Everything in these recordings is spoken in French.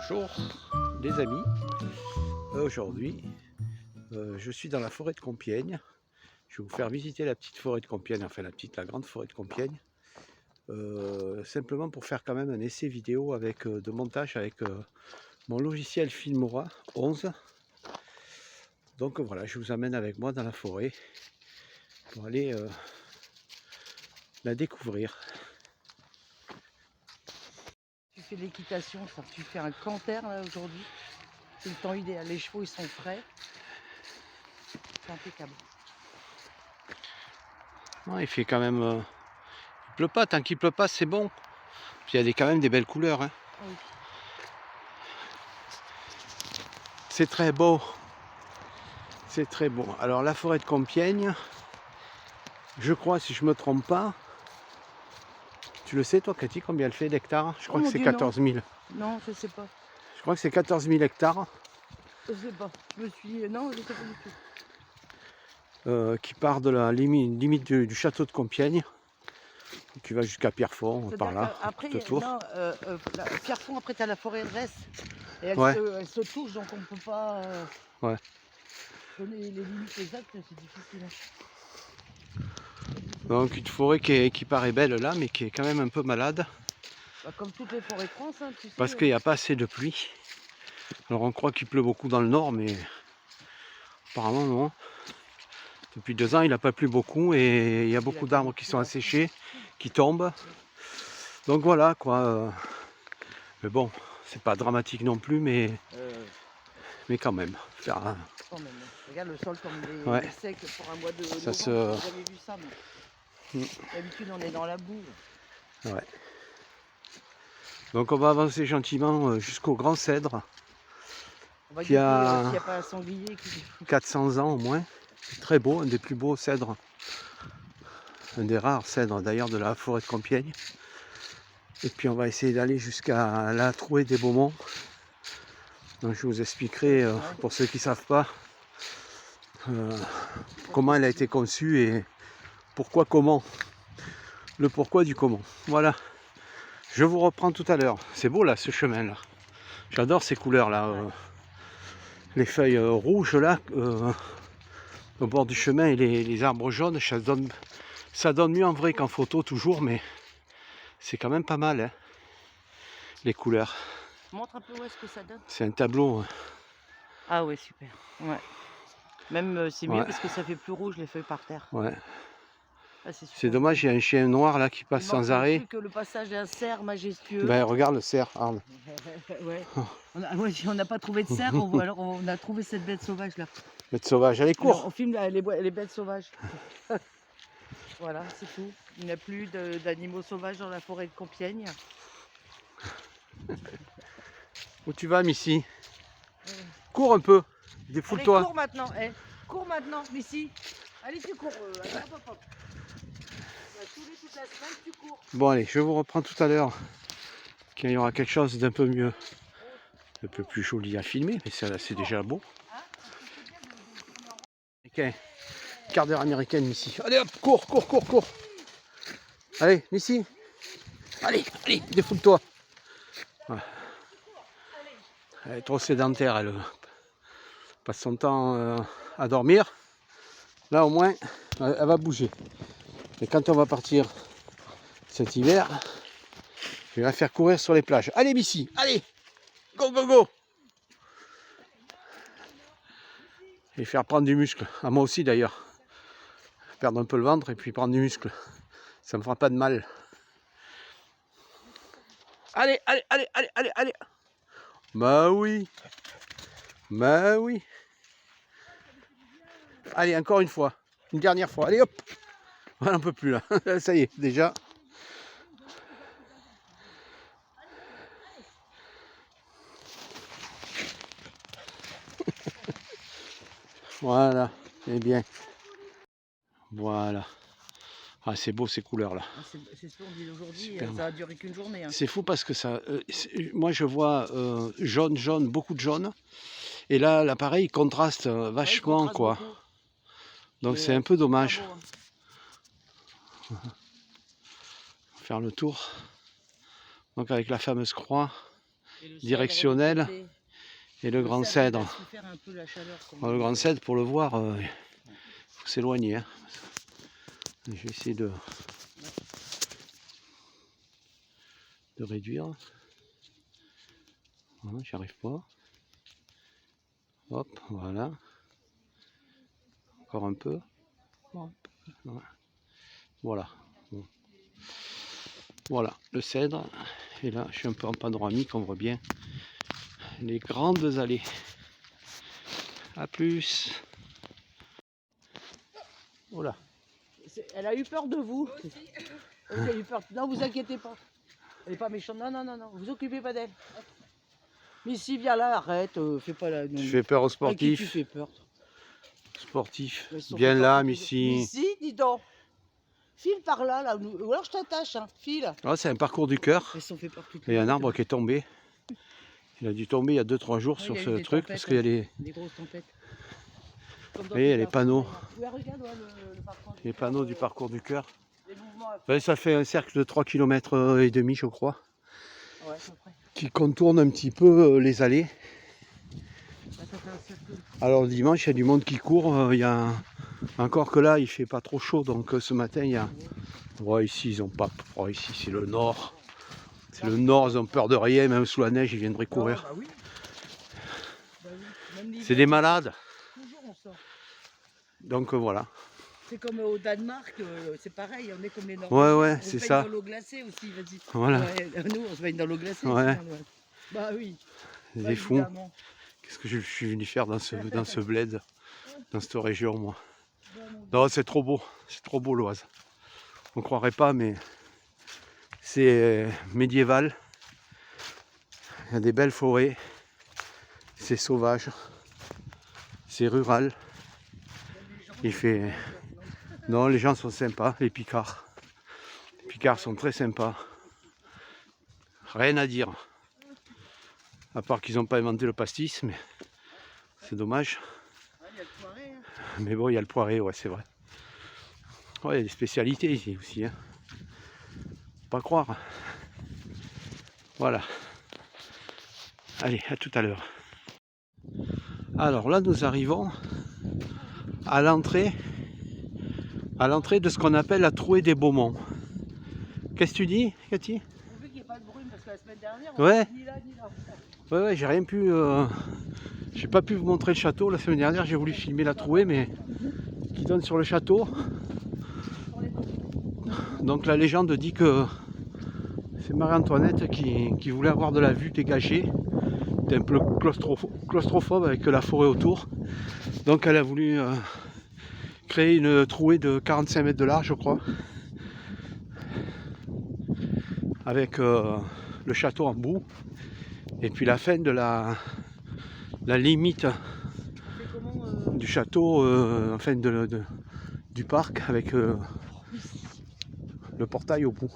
Bonjour les amis, aujourd'hui je suis dans la forêt de Compiègne. Je vais vous faire visiter la petite forêt de Compiègne, enfin la grande forêt de Compiègne, simplement pour faire quand même un essai vidéo avec de montage avec mon logiciel Filmora 11. Donc voilà, je vous amène avec moi dans la forêt pour aller la découvrir. Tu fais de l'équitation, ça, tu fais un canter là aujourd'hui. C'est le temps idéal, les chevaux ils sont frais. C'est impeccable. Non, il fait quand même... il pleut pas, tant qu'il pleut pas c'est bon. Puis il y a quand même des belles couleurs, hein. Oui. C'est très beau. C'est très beau. Alors la forêt de Compiègne, je crois, si je me trompe pas, tu le sais toi Cathy, combien elle fait d'hectares? Je crois que c'est 14 000. Non, je sais pas. Je crois que c'est 14 000 hectares. Je sais pas. Je me suis. Non, je sais pas du tout. Qui part de la limite du château de Compiègne, qui va jusqu'à Pierrefonds, par là, Après, tout autour. non, Pierrefonds, après tu as la forêt de Resse. Et Ouais. elle se touche, donc on peut pas Ouais. donner les limites exactes, c'est difficile. Donc une forêt qui paraît belle là, mais qui est quand même un peu malade. Bah, comme toutes les forêts de France, hein, tu sais. Parce qu'il n'y a pas assez de pluie. Alors on croit qu'il pleut beaucoup dans le nord, mais apparemment non. Depuis 2 ans, il n'a pas plu beaucoup et il y a beaucoup d'arbres qui sont asséchés, qui tombent. Donc voilà quoi. Mais bon, c'est pas dramatique non plus, mais quand même. Quand même. Regarde le sol comme il est sec pour un mois de ça novembre, se... j'ai jamais vu ça. D'habitude on est dans la boue. Ouais. Donc on va avancer gentiment jusqu'au grand cèdre. On va Qui a s'il n'y a pas un sanglier qui... 400 ans au moins. Très beau, un des plus beaux cèdres. Un des rares cèdres d'ailleurs de la forêt de Compiègne. Et puis on va essayer d'aller jusqu'à la trouée des Beaumont. Donc je vous expliquerai, pour ceux qui ne savent pas, comment elle a été conçue et pourquoi comment. Le pourquoi du comment. Voilà. Je vous reprends tout à l'heure. C'est beau là ce chemin là. J'adore ces couleurs là. Les feuilles rouges là au bord du chemin et les arbres jaunes, ça donne mieux en vrai qu'en photo toujours, mais c'est quand même pas mal hein, les couleurs. Montre un peu où est-ce que ça donne. C'est un tableau. Ah ouais, super. Ouais. Même c'est mieux Ouais. parce que ça fait plus rouge les feuilles par terre. Ouais. Ah, C'est dommage, il y a un chien noir là qui passe sans arrêt. Plus que le passage d'un cerf majestueux. Ben regarde le cerf, Arle. Ouais. On n'a pas trouvé de cerf, alors on a trouvé cette bête sauvage là. Bête sauvage, allez cours. Alors, on filme les bêtes sauvages. Voilà, c'est tout. Il n'y a plus d'animaux sauvages dans la forêt de Compiègne. Où tu vas, Missy? Cours un peu, défoule-toi. Cours maintenant, cours maintenant, Missy. Allez, tu cours. Allez, hop, hop. Toute la semaine, tu cours. Bon allez, je vous reprends tout à l'heure. Qu'il y aura quelque chose d'un peu mieux, un peu plus joli à filmer, mais ça c'est déjà beau. Ok, quart d'heure américaine, Missy. Allez hop, cours, cours, cours, cours. Allez, Missy. Allez, allez, défoule-toi. Ouais. Elle est trop sédentaire, elle passe son temps à dormir. Là au moins, elle va bouger. Et quand on va partir cet hiver, je vais la faire courir sur les plages. Allez Missy, allez, go, go, go. Et faire prendre du muscle, à moi aussi d'ailleurs. Perdre un peu le ventre et puis prendre du muscle. Ça me fera pas de mal. Allez, allez, allez, allez, allez, allez. Bah oui. Bah oui. Allez, encore une fois. Une dernière fois. Allez, hop. Voilà, un peu plus là. Ça y est, déjà. Voilà. C'est bien. Voilà. Ah, c'est beau ces couleurs là. C'est splendide aujourd'hui, ça a duré qu'une journée. Hein. C'est fou parce que ça, moi je vois jaune, jaune, beaucoup de jaune. Et là, l'appareil contraste vachement, ouais, quoi. Beaucoup. Donc c'est un peu dommage. Beau, hein. Faire le tour. Donc avec la fameuse croix Et le cèdre de directionnel l'autre côté. et le grand cèdre, il cèdre. laisse faire un peu la chaleur, comme Alors, le grand cèdre, pour le voir, il faut s'éloigner. Hein. Je vais essayer de réduire. Voilà, j'y arrive pas. Hop, voilà. Encore un peu. Hop, voilà. Bon. Voilà, le cèdre. Et là, je suis un peu en panoramique, on voit bien les grandes allées. A plus. Voilà. Elle a eu peur de vous. Elle a eu peur. Non, vous inquiétez pas. Elle n'est pas méchante. Non, non, non, non. Vous occupez pas d'elle. Mais si, viens là, arrête. Fais pas la. Tu fais peur aux À qui tu sportifs. fais peur? Sportif. Ils sont Bien fait là, peur Missy. Missy, dis donc. File par là, là. Ou alors je t'attache, hein. File. Ah, c'est un parcours du cœur. Elles sont fait peur toutes Il y les a un deux. arbre qui est tombé. Il a dû tomber il y a 2-3 jours Ouais, sur il y a eu ce des truc tempêtes, parce qu'il y a les Des grosses tempêtes. Comme dans voyez, toute les la panneaux. forêt, là. Ouais, regarde, ouais, le parcours du cœur, panneaux du parcours du cœur. les mouvements à faire. Ben, ça fait un cercle de 3 km et demi, je crois, Ouais, à peu près. qui contourne un petit peu les allées. Là, ça fait un cercle. Alors le dimanche, il y a du monde qui court. Il y a encore que là, il fait pas trop chaud, donc ce matin, il y a. Ouais, ici, ils ont pas. Oh, ici, c'est le nord. C'est le nord, ils ont peur de rien, même sous la neige, ils viendraient courir. Bah oui. Bah oui. Même l'hiver, C'est des malades. toujours on sort. Donc voilà. C'est comme au Danemark, c'est pareil, on est comme les Ouais, Norvégiens. ouais, On c'est se ça. baigne dans l'eau glacée aussi, vas-y. Voilà. Ouais, nous, on se baigne dans l'eau glacée. Ouais. aussi, hein, Bah oui. C'est Bah, fou. évidemment. Qu'est-ce que je suis venu faire dans ce bled, dans cette région, moi. Bah, mon Dieu. Non, c'est trop beau l'Oise. On croirait pas, mais c'est médiéval. Il y a des belles forêts, c'est sauvage, c'est rural. Il fait. Non, les gens sont sympas, les Picards. Les Picards sont très sympas. Rien à dire. À part qu'ils n'ont pas inventé le pastis, mais c'est dommage. Ah, il y a le poiré, hein. Mais bon, il y a le poiré, ouais, c'est vrai. Ouais, il y a des spécialités ici aussi. Hein. Pas croire. Voilà. Allez, à tout à l'heure. Alors là, nous arrivons à l'entrée de ce qu'on appelle la trouée des Beaumonts. Qu'est-ce que tu dis, Cathy? On veut qu'il n'y ait pas de brume parce que la semaine dernière, Ouais. on était ni là ni là. Ouais, j'ai rien pu. J'ai pas pu vous montrer le château la semaine dernière. J'ai voulu filmer la trouée, mais qui donne sur le château. Donc la légende dit que c'est Marie-Antoinette qui voulait avoir de la vue dégagée. C'était un peu claustrophobe avec la forêt autour. Donc elle a voulu créer une trouée de 45 mètres de large, je crois. Avec le château en bout. Et puis la fin de la limite du château, enfin du parc, avec le portail au bout.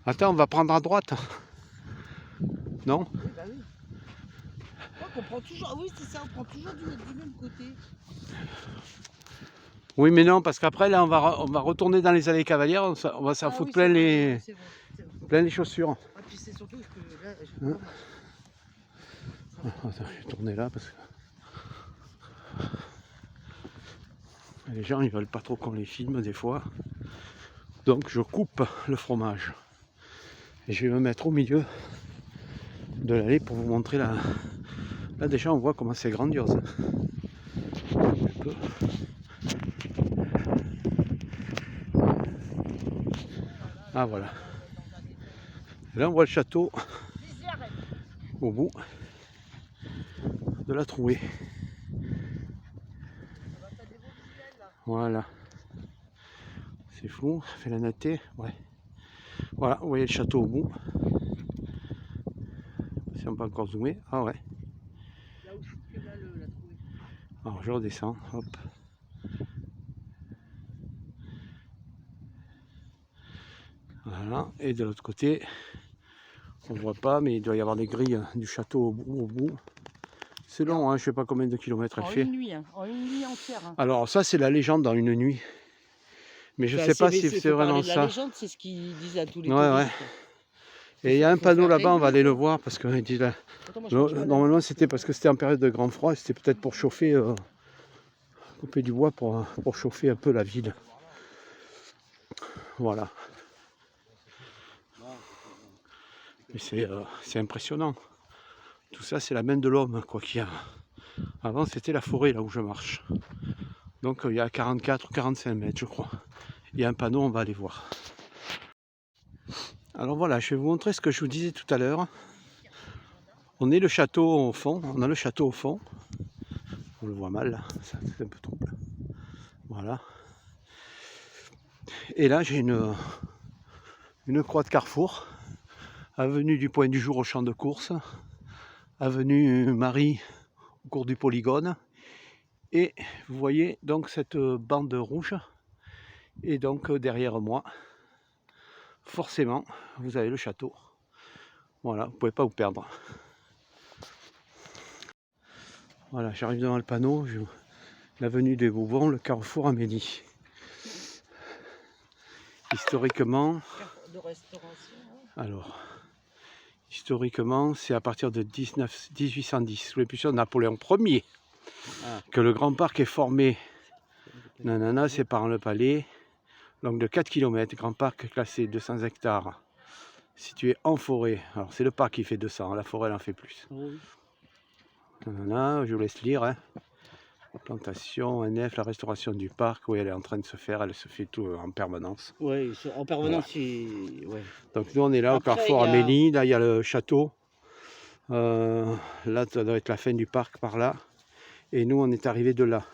Attends, on va prendre à droite. Non? Oui, bah oui. On prend toujours, oui, c'est ça, on prend toujours du même côté. Oui, mais non, parce qu'après, là, on va retourner dans les allées cavalières, on va s'en foutre plein, les chaussures. Ah, puis c'est surtout que là, Attends, je vais tourner là parce que les gens ils veulent pas trop qu'on les filme des fois. Donc je coupe le fromage. Et je vais me mettre au milieu de l'allée pour vous montrer la. Là déjà on voit comment c'est grandiose. Un peu. Ah voilà. Et là on voit le château au bout de la trouée. Voilà. C'est flou, ça fait la netteté. Ouais. Voilà, vous voyez le château au bout. Si on peut encore zoomer. Ah ouais. là où je suis que là, la trouée. Alors je redescends. Hop. Voilà. Et de l'autre côté, on ne voit pas, mais il doit y avoir des grilles du château au bout. C'est long, hein, je ne sais pas combien de kilomètres elle fait. En une nuit entière. Hein. Alors ça c'est la légende dans une nuit. Mais je ne sais pas si c'est vraiment ça. ça. La légende, c'est ce qu'ils disent à tous les Ouais, touristes. ouais. Et il y a un Faut panneau faire là-bas, on va aller le réduire. voir parce que Attends, moi, je mange pas, là. normalement c'était parce que c'était en période de grand froid, c'était peut-être pour chauffer, couper du bois pour chauffer un peu la ville. Voilà. Mais c'est impressionnant. Tout ça, c'est la main de l'homme, quoi qu'il y a. Avant, c'était la forêt là où je marche. Donc il y a 44 ou 45 mètres, je crois. Il y a un panneau, on va aller voir. Alors voilà, je vais vous montrer ce que je vous disais tout à l'heure. On est le château au fond, on a le château au fond. On le voit mal là, ça c'est un peu trouble. Voilà. Et là j'ai une croix de carrefour. Avenue du Point du Jour au champ de course. Avenue Marie au cours du polygone. Et vous voyez donc cette bande rouge. Et donc derrière moi, forcément, vous avez le château. Voilà, vous ne pouvez pas vous perdre. Voilà, j'arrive devant le panneau, l'avenue des Bourbons, le carrefour Amélie. Historiquement, De restauration. alors, historiquement, c'est à partir de 1810, sous l'impulsion de Napoléon Ier, que le grand parc est formé. Nanana, séparant le palais, donc de 4 km, grand parc classé 200 hectares, situé en forêt. Alors c'est le parc qui fait 200, la forêt elle en fait plus. Oui. Nanana, je vous laisse lire. Hein. La plantation, NF, la restauration du parc, oui elle est en train de se faire, elle se fait tout en permanence. Oui, en permanence, ouais. Donc nous on est là Après, au carrefour il y a- Amélie, là il y a le château. Là ça doit être la fin du parc par là. Et nous on est arrivé de là.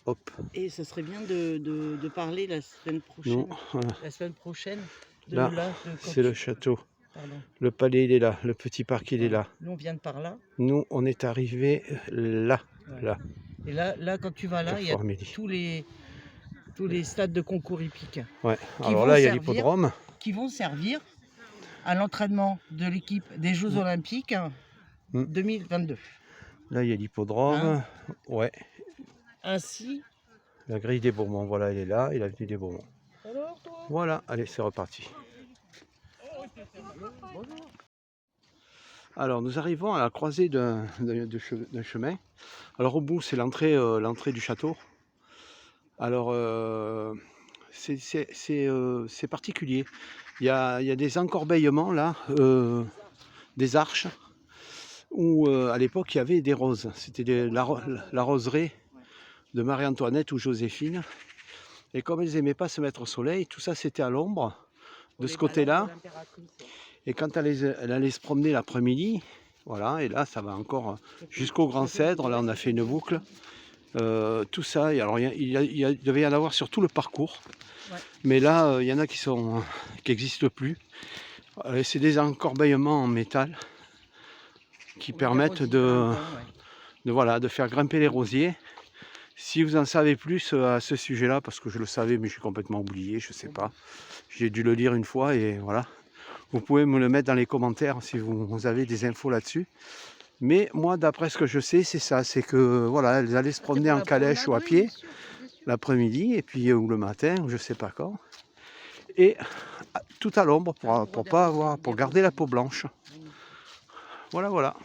Hop. Et ce serait bien de parler la semaine prochaine. Nous, voilà. La semaine prochaine. Là, c'est le château. Pardon. Le palais il est là, le petit parc il est là. Nous on vient de par là. Nous on est arrivé là. Ouais. Là. Et là, quand tu vas là, il y a Carrefour Amélie. tous les stades de concours hippiques Ouais. Qui Alors vont là il y a servir- l'hippodrome. qui vont servir à l'entraînement de l'équipe des Jeux Olympiques 2022. Là il y a l'hippodrome. Hein? Ouais. Ainsi. La grille des Bourbons, voilà elle est là, et l'avenue des Bourbons. Alors toi? Voilà, allez c'est reparti. Alors nous arrivons à la croisée d'un chemin. Alors au bout c'est l'entrée du château. Alors c'est particulier. Il y a des encorbeillements là, des arches, où à l'époque il y avait des roses. C'était la roseraie de Marie-Antoinette ou Joséphine. Et comme elles n'aimaient pas se mettre au soleil, tout ça c'était à l'ombre de ce côté-là. Et quand elle allait se promener l'après-midi, voilà, et là ça va encore jusqu'au Grand Cèdre, là on a fait une boucle. Tout ça, alors il devait y en avoir sur tout le parcours. Ouais. Mais là, il y en a qui n'existent plus. C'est des encorbeillements en métal qui permettent de faire grimper les rosiers. Si vous en savez plus à ce sujet-là, parce que je le savais mais j'ai complètement oublié, je ne sais pas. J'ai dû le lire une fois et voilà. Vous pouvez me le mettre dans les commentaires si vous avez des infos là-dessus. Mais moi, d'après ce que je sais, c'est ça. C'est que voilà, elles allaient se promener en calèche ou à pied l'après-midi, et puis ou le matin, ou je sais pas quand. Et tout à l'ombre pour garder la peau blanche. Voilà, voilà.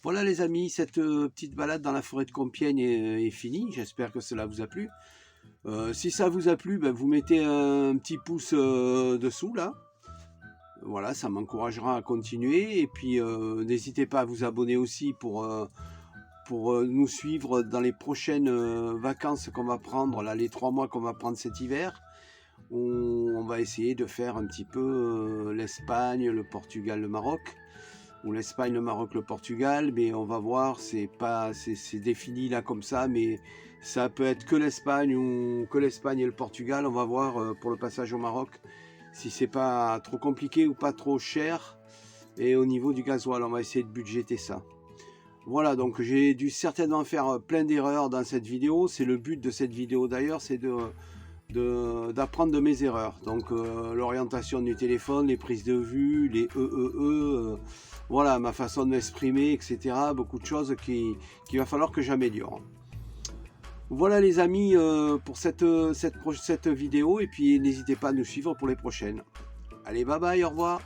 Voilà les amis, cette petite balade dans la forêt de Compiègne est finie. J'espère que cela vous a plu. Si ça vous a plu, ben, vous mettez un petit pouce dessous là. Voilà, ça m'encouragera à continuer. Et puis n'hésitez pas à vous abonner aussi pour nous suivre dans les prochaines vacances qu'on va prendre, là, les 3 mois qu'on va prendre cet hiver. On va essayer de faire un petit peu l'Espagne, le Portugal, le Maroc, ou l'Espagne, le Maroc, le Portugal, mais on va voir, c'est défini là comme ça, mais ça peut être que l'Espagne ou que l'Espagne et le Portugal. On va voir pour le passage au Maroc si c'est pas trop compliqué ou pas trop cher. Et au niveau du gasoil, on va essayer de budgéter ça. Voilà, donc j'ai dû certainement faire plein d'erreurs dans cette vidéo. C'est le but de cette vidéo d'ailleurs, c'est d'apprendre de mes erreurs. Donc l'orientation du téléphone, les prises de vue, les voilà, ma façon de m'exprimer, etc. Beaucoup de choses qu'il va falloir que j'améliore. Voilà les amis pour cette vidéo, et puis n'hésitez pas à nous suivre pour les prochaines. Allez, bye bye, au revoir.